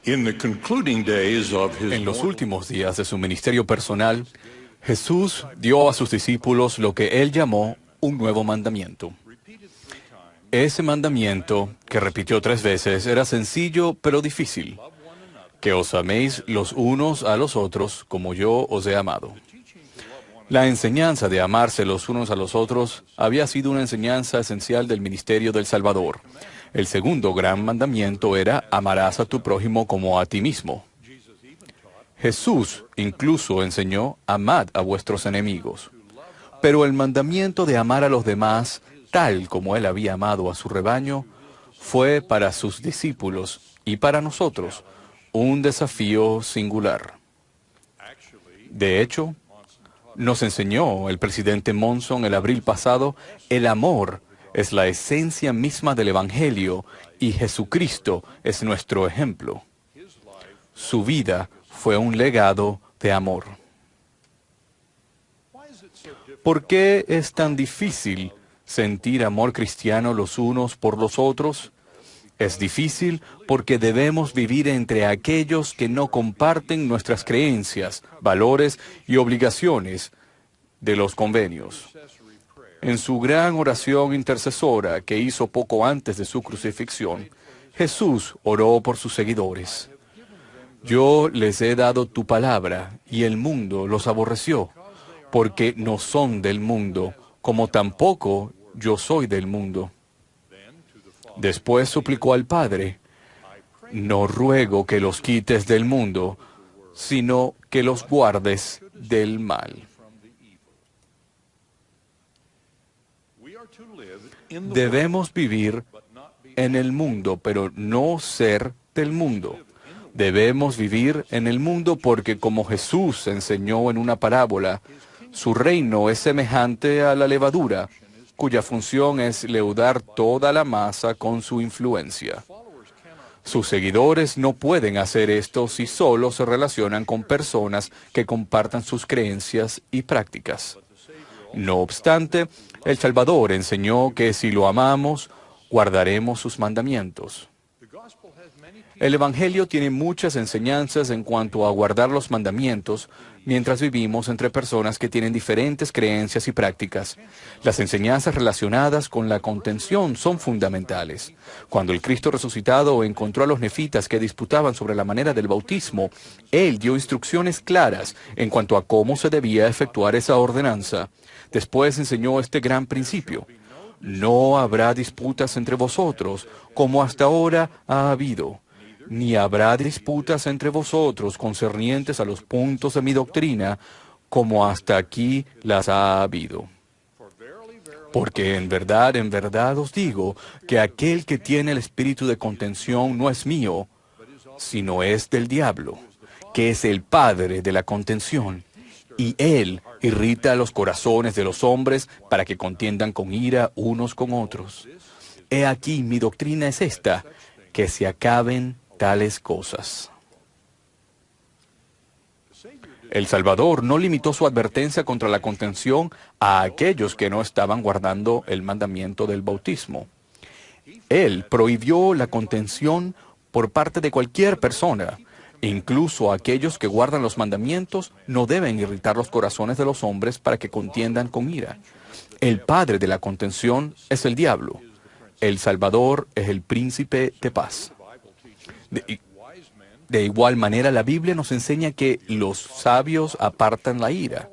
En los últimos días de su ministerio personal, Jesús dio a sus discípulos lo que él llamó un nuevo mandamiento. Ese mandamiento, que repitió 3 veces, era sencillo pero difícil: que os améis los unos a los otros como yo os he amado. La enseñanza de amarse los unos a los otros había sido una enseñanza esencial del ministerio del Salvador. El segundo gran mandamiento era: amarás a tu prójimo como a ti mismo. Jesús incluso enseñó: amad a vuestros enemigos. Pero el mandamiento de amar a los demás, tal como él había amado a su rebaño, fue para sus discípulos y para nosotros un desafío singular. De hecho, nos enseñó el presidente Monson el abril pasado: el amor es la esencia misma del Evangelio y Jesucristo es nuestro ejemplo. Su vida fue un legado de amor. ¿Por qué es tan difícil sentir amor cristiano los unos por los otros? Es difícil porque debemos vivir entre aquellos que no comparten nuestras creencias, valores y obligaciones de los convenios. En su gran oración intercesora que hizo poco antes de su crucifixión, Jesús oró por sus seguidores. Yo les he dado tu palabra y el mundo los aborreció, porque no son del mundo, como tampoco yo soy del mundo. Después suplicó al Padre: no ruego que los quites del mundo, sino que los guardes del mal. Debemos vivir en el mundo, pero no ser del mundo. Debemos vivir en el mundo porque, como Jesús enseñó en una parábola, su reino es semejante a la levadura, cuya función es leudar toda la masa con su influencia. Sus seguidores no pueden hacer esto si solo se relacionan con personas que compartan sus creencias y prácticas. No obstante, el Salvador enseñó que si lo amamos, guardaremos sus mandamientos. El Evangelio tiene muchas enseñanzas en cuanto a guardar los mandamientos mientras vivimos entre personas que tienen diferentes creencias y prácticas. Las enseñanzas relacionadas con la contención son fundamentales. Cuando el Cristo resucitado encontró a los nefitas que disputaban sobre la manera del bautismo, Él dio instrucciones claras en cuanto a cómo se debía efectuar esa ordenanza. Después enseñó este gran principio: no habrá disputas entre vosotros, como hasta ahora ha habido, ni habrá disputas entre vosotros concernientes a los puntos de mi doctrina, como hasta aquí las ha habido. Porque en verdad os digo que aquel que tiene el espíritu de contención no es mío, sino es del diablo, que es el padre de la contención. Y él irrita los corazones de los hombres para que contiendan con ira unos con otros. He aquí, mi doctrina es esta: que se acaben tales cosas. El Salvador no limitó su advertencia contra la contención a aquellos que no estaban guardando el mandamiento del bautismo. Él prohibió la contención por parte de cualquier persona. Incluso aquellos que guardan los mandamientos no deben irritar los corazones de los hombres para que contiendan con ira. El padre de la contención es el diablo. El Salvador es el príncipe de paz. De igual manera, la Biblia nos enseña que los sabios apartan la ira.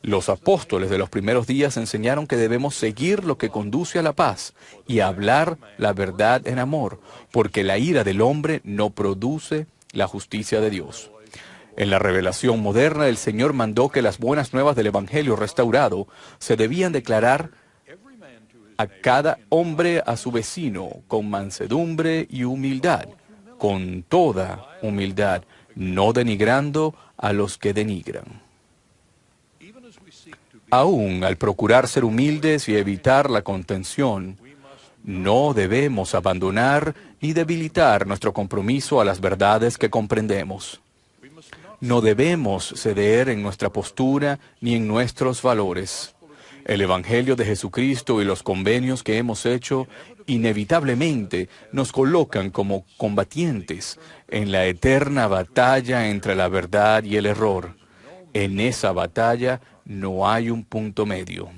Los apóstoles de los primeros días enseñaron que debemos seguir lo que conduce a la paz y hablar la verdad en amor, porque la ira del hombre no produce la justicia de Dios. En la revelación moderna, el Señor mandó que las buenas nuevas del Evangelio restaurado se debían declarar a cada hombre a su vecino con mansedumbre y humildad, con toda humildad, no denigrando a los que denigran. Aún al procurar ser humildes y evitar la contención, no debemos abandonar ni debilitar nuestro compromiso a las verdades que comprendemos. No debemos ceder en nuestra postura ni en nuestros valores. El Evangelio de Jesucristo y los convenios que hemos hecho inevitablemente nos colocan como combatientes en la eterna batalla entre la verdad y el error. En esa batalla no hay un punto medio.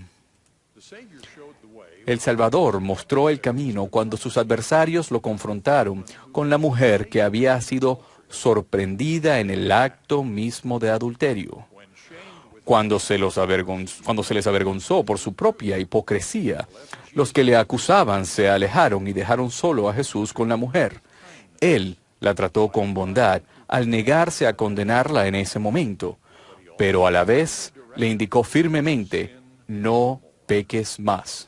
El Salvador mostró el camino cuando sus adversarios lo confrontaron con la mujer que había sido sorprendida en el acto mismo de adulterio. Cuando se les avergonzó por su propia hipocresía, los que le acusaban se alejaron y dejaron solo a Jesús con la mujer. Él la trató con bondad al negarse a condenarla en ese momento, pero a la vez le indicó firmemente, no peques más.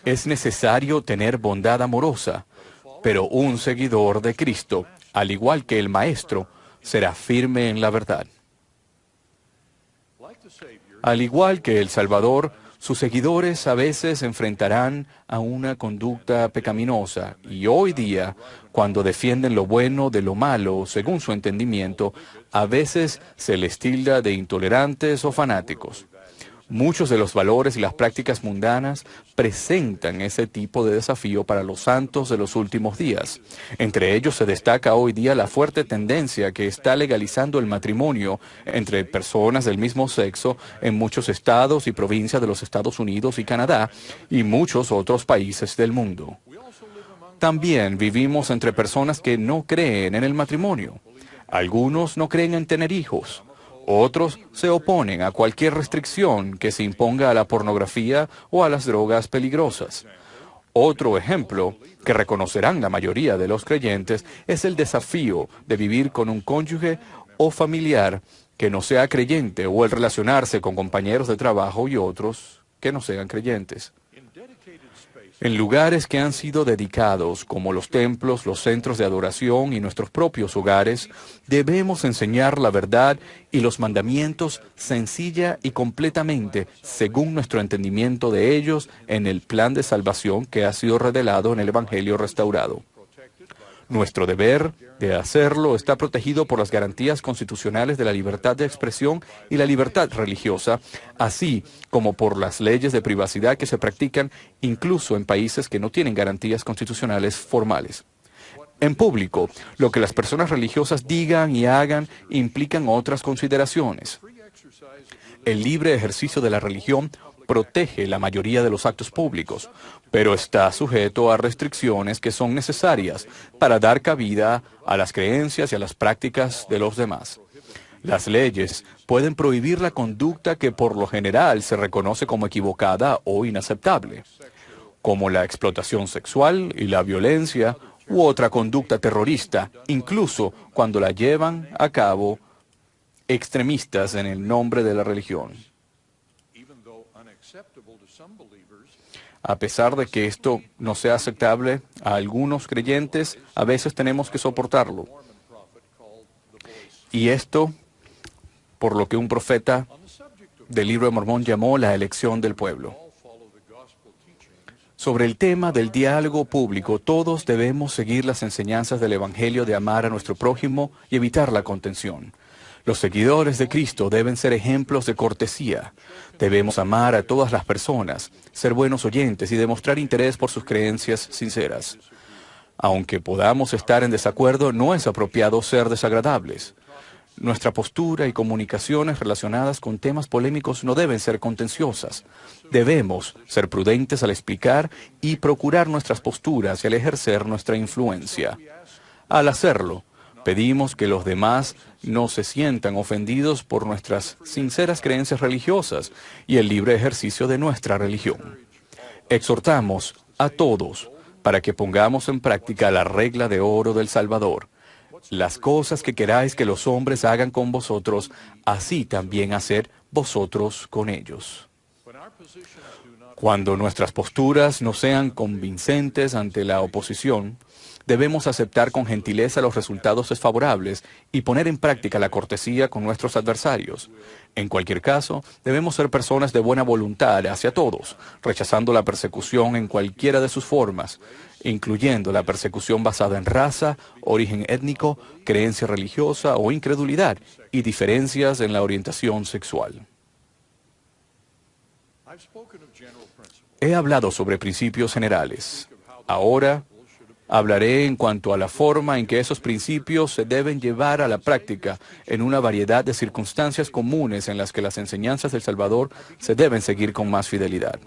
Es necesario tener bondad amorosa, pero un seguidor de Cristo, al igual que el Maestro, será firme en la verdad. Al igual que el Salvador, sus seguidores a veces enfrentarán a una conducta pecaminosa y hoy día, cuando defienden lo bueno de lo malo según su entendimiento, a veces se les tilda de intolerantes o fanáticos. Muchos de los valores y las prácticas mundanas presentan ese tipo de desafío para los santos de los últimos días. Entre ellos se destaca hoy día la fuerte tendencia que está legalizando el matrimonio entre personas del mismo sexo en muchos estados y provincias de los Estados Unidos y Canadá y muchos otros países del mundo. También vivimos entre personas que no creen en el matrimonio. Algunos no creen en tener hijos. Otros se oponen a cualquier restricción que se imponga a la pornografía o a las drogas peligrosas. Otro ejemplo que reconocerán la mayoría de los creyentes es el desafío de vivir con un cónyuge o familiar que no sea creyente o el relacionarse con compañeros de trabajo y otros que no sean creyentes. En lugares que han sido dedicados, como los templos, los centros de adoración y nuestros propios hogares, debemos enseñar la verdad y los mandamientos sencilla y completamente según nuestro entendimiento de ellos en el plan de salvación que ha sido revelado en el Evangelio restaurado. Nuestro deber de hacerlo está protegido por las garantías constitucionales de la libertad de expresión y la libertad religiosa, así como por las leyes de privacidad que se practican incluso en países que no tienen garantías constitucionales formales. En público, lo que las personas religiosas digan y hagan implican otras consideraciones. El libre ejercicio de la religión protege la mayoría de los actos públicos, pero está sujeto a restricciones que son necesarias para dar cabida a las creencias y a las prácticas de los demás. Las leyes pueden prohibir la conducta que por lo general se reconoce como equivocada o inaceptable, como la explotación sexual y la violencia u otra conducta terrorista, incluso cuando la llevan a cabo extremistas en el nombre de la religión. A pesar de que esto no sea aceptable a algunos creyentes, a veces tenemos que soportarlo. Y esto, por lo que un profeta del libro de Mormón llamó la elección del pueblo. Sobre el tema del diálogo público, todos debemos seguir las enseñanzas del Evangelio de amar a nuestro prójimo y evitar la contención. Los seguidores de Cristo deben ser ejemplos de cortesía. Debemos amar a todas las personas, ser buenos oyentes y demostrar interés por sus creencias sinceras. Aunque podamos estar en desacuerdo, no es apropiado ser desagradables. Nuestra postura y comunicaciones relacionadas con temas polémicos no deben ser contenciosas. Debemos ser prudentes al explicar y procurar nuestras posturas y al ejercer nuestra influencia. Al hacerlo, pedimos que los demás no se sientan ofendidos por nuestras sinceras creencias religiosas y el libre ejercicio de nuestra religión. Exhortamos a todos para que pongamos en práctica la regla de oro del Salvador. Las cosas que queráis que los hombres hagan con vosotros, así también haced vosotros con ellos. Cuando nuestras posturas no sean convincentes ante la oposición, debemos aceptar con gentileza los resultados desfavorables y poner en práctica la cortesía con nuestros adversarios. En cualquier caso, debemos ser personas de buena voluntad hacia todos, rechazando la persecución en cualquiera de sus formas, incluyendo la persecución basada en raza, origen étnico, creencia religiosa o incredulidad, y diferencias en la orientación sexual. He hablado sobre principios generales. Ahora hablaré en cuanto a la forma en que esos principios se deben llevar a la práctica en una variedad de circunstancias comunes en las que las enseñanzas del Salvador se deben seguir con más fidelidad.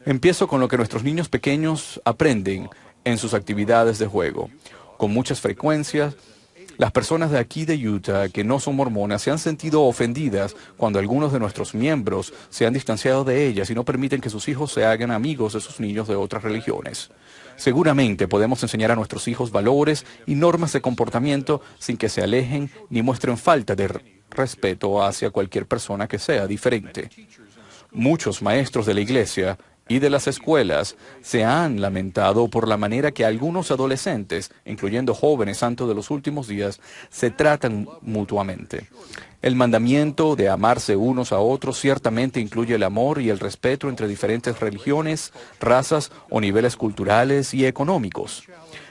Empiezo con lo que nuestros niños pequeños aprenden en sus actividades de juego. Con muchas frecuencias, las personas de aquí de Utah que no son mormonas se han sentido ofendidas cuando algunos de nuestros miembros se han distanciado de ellas y no permiten que sus hijos se hagan amigos de sus niños de otras religiones. Seguramente podemos enseñar a nuestros hijos valores y normas de comportamiento sin que se alejen ni muestren falta de respeto hacia cualquier persona que sea diferente. Muchos maestros de la iglesia y de las escuelas se han lamentado por la manera que algunos adolescentes, incluyendo jóvenes santos de los últimos días, se tratan mutuamente. El mandamiento de amarse unos a otros ciertamente incluye el amor y el respeto entre diferentes religiones, razas o niveles culturales y económicos.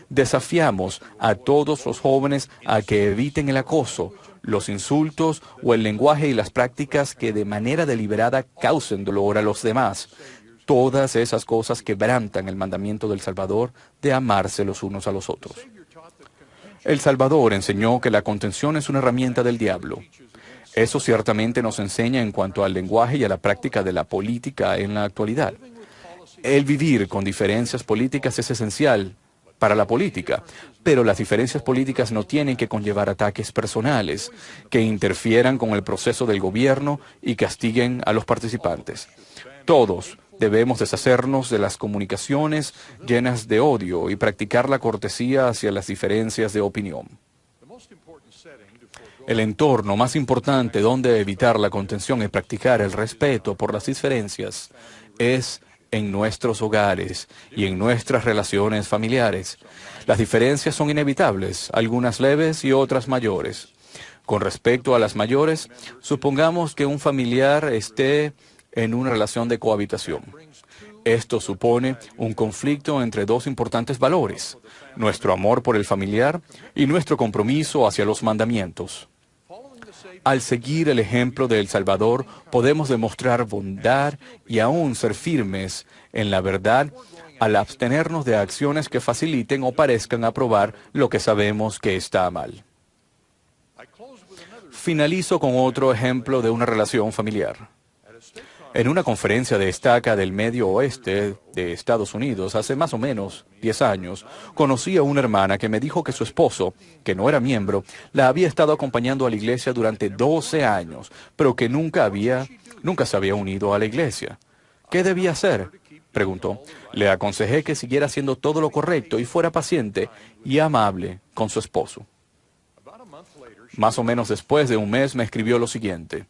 Desafiamos a todos los jóvenes a que eviten el acoso, los insultos o el lenguaje y las prácticas que de manera deliberada causen dolor a los demás. Todas esas cosas quebrantan el mandamiento del Salvador de amarse los unos a los otros. El Salvador enseñó que la contención es una herramienta del diablo. Eso ciertamente nos enseña en cuanto al lenguaje y a la práctica de la política en la actualidad. El vivir con diferencias políticas es esencial para la política, pero las diferencias políticas no tienen que conllevar ataques personales que interfieran con el proceso del gobierno y castiguen a los participantes. Todos debemos deshacernos de las comunicaciones llenas de odio y practicar la cortesía hacia las diferencias de opinión. El entorno más importante donde evitar la contención y practicar el respeto por las diferencias es en nuestros hogares y en nuestras relaciones familiares. Las diferencias son inevitables, algunas leves y otras mayores. Con respecto a las mayores, supongamos que un familiar esté en una relación de cohabitación. Esto supone un conflicto entre dos importantes valores, nuestro amor por el familiar y nuestro compromiso hacia los mandamientos. Al seguir el ejemplo de El Salvador, podemos demostrar bondad y aún ser firmes en la verdad al abstenernos de acciones que faciliten o parezcan aprobar lo que sabemos que está mal. Finalizo con otro ejemplo de una relación familiar. En una conferencia de estaca del Medio Oeste de Estados Unidos, hace más o menos 10 años, conocí a una hermana que me dijo que su esposo, que no era miembro, la había estado acompañando a la iglesia durante 12 años, pero que nunca se había unido a la iglesia. ¿Qué debía hacer?, preguntó. Le aconsejé que siguiera haciendo todo lo correcto y fuera paciente y amable con su esposo. Más o menos después de un mes me escribió lo siguiente.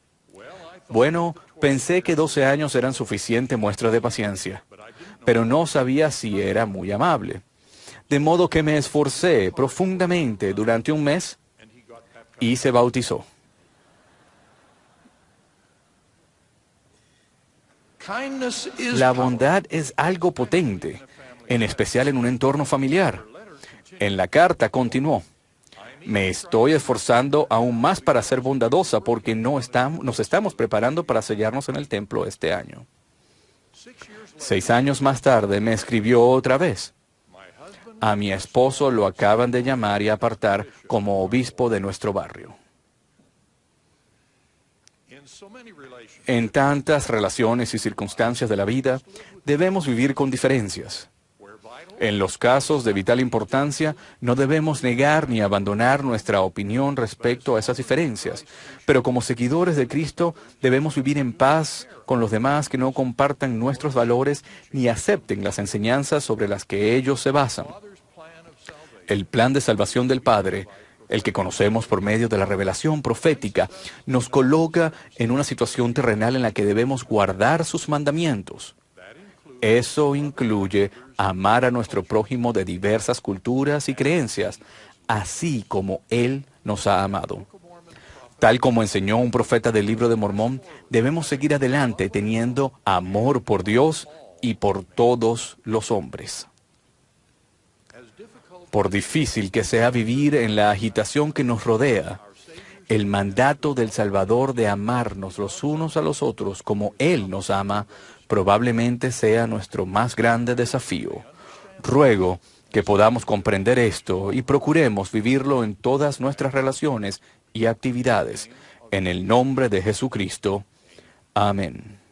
Bueno, pensé que 12 años eran suficiente muestra de paciencia, pero no sabía si era muy amable. De modo que me esforcé profundamente durante un mes y se bautizó. La bondad es algo potente, en especial en un entorno familiar. En la carta continuó. Me estoy esforzando aún más para ser bondadosa porque nos estamos preparando para sellarnos en el templo este año. 6 años más tarde me escribió otra vez. A mi esposo lo acaban de llamar y apartar como obispo de nuestro barrio. En tantas relaciones y circunstancias de la vida, debemos vivir con diferencias. En los casos de vital importancia, no debemos negar ni abandonar nuestra opinión respecto a esas diferencias, pero como seguidores de Cristo debemos vivir en paz con los demás que no compartan nuestros valores ni acepten las enseñanzas sobre las que ellos se basan. El plan de salvación del Padre, el que conocemos por medio de la revelación profética, nos coloca en una situación terrenal en la que debemos guardar sus mandamientos. Eso incluye amar a nuestro prójimo de diversas culturas y creencias, así como Él nos ha amado. Tal como enseñó un profeta del Libro de Mormón, debemos seguir adelante teniendo amor por Dios y por todos los hombres. Por difícil que sea vivir en la agitación que nos rodea, El mandato del Salvador de amarnos los unos a los otros como Él nos ama probablemente sea nuestro más grande desafío. Ruego que podamos comprender esto y procuremos vivirlo en todas nuestras relaciones y actividades. En el nombre de Jesucristo. Amén.